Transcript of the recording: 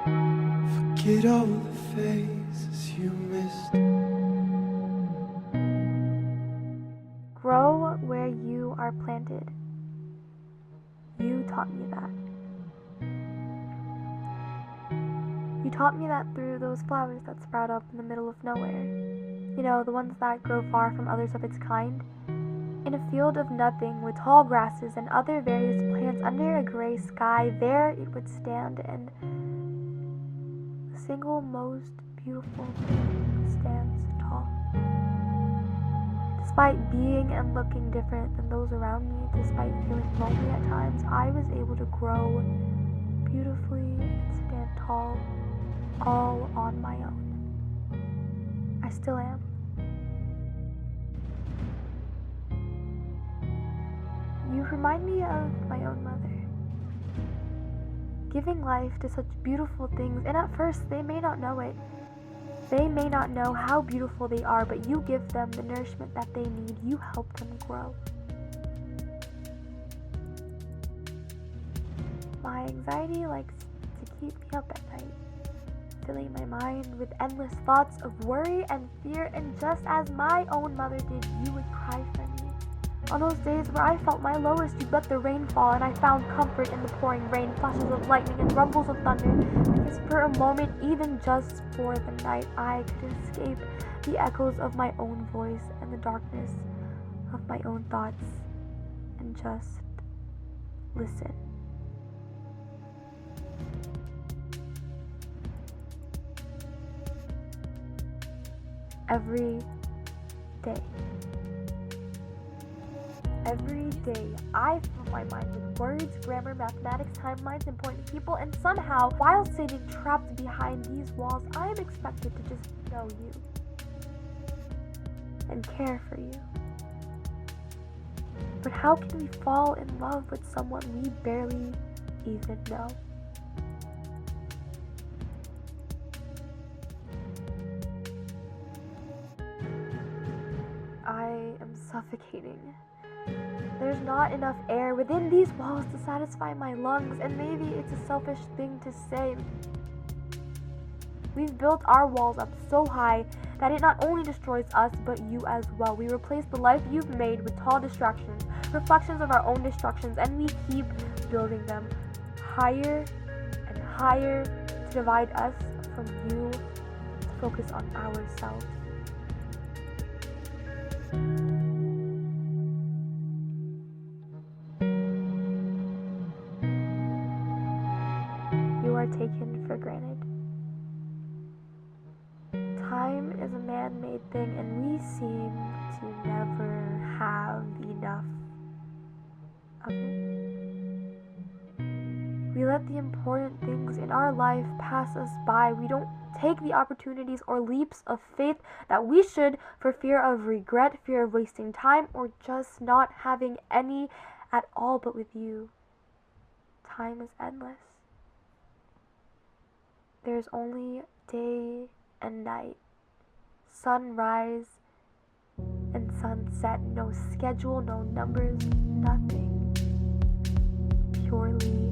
Forget all the phases you missed. Grow where you are planted. You taught me that. You taught me that through those flowers that sprout up in the middle of nowhere. You know, the ones that grow far from others of its kind. In a field of nothing, with tall grasses and other various plants under a gray sky, there it would stand, and the single most beautiful thing stands tall. Despite being and looking different than those around me, despite feeling lonely at times, I was able to grow beautifully and stand tall, all on my own. I still am. You remind me of my own mother. Giving life to such beautiful things, and at first they may not know it. They may not know how beautiful they are, but you give them the nourishment that they need. You help them grow. My anxiety likes to keep me up at night, filling my mind with endless thoughts of worry and fear, and just as my own mother did, you would cry for me. On those days where I felt my lowest, you'd let the rain fall, and I found comfort in the pouring rain, flashes of lightning and rumbles of thunder, because for a moment, even just for the night, I could escape the echoes of my own voice and the darkness of my own thoughts, and just listen. Every day. Every day, I fill my mind with words, grammar, mathematics, timelines, important people, and somehow, while sitting trapped behind these walls, I am expected to just know you and care for you. But how can we fall in love with someone we barely even know? I am suffocating. There's not enough air within these walls to satisfy my lungs, and maybe it's a selfish thing to say. We've built our walls up so high that it not only destroys us, but you as well. We replace the life you've made with tall distractions, reflections of our own destructions, and we keep building them higher and higher to divide us from you, to focus on ourselves. You are taken for granted. Time is a man-made thing, and we seem to never have enough of it. We let the important things in our life pass us by. We don't take the opportunities or leaps of faith that we should, for fear of regret, fear of wasting time, or just not having any at all. But with you, time is endless. There's only day and night, sunrise and sunset, no schedule, no numbers, nothing. Purely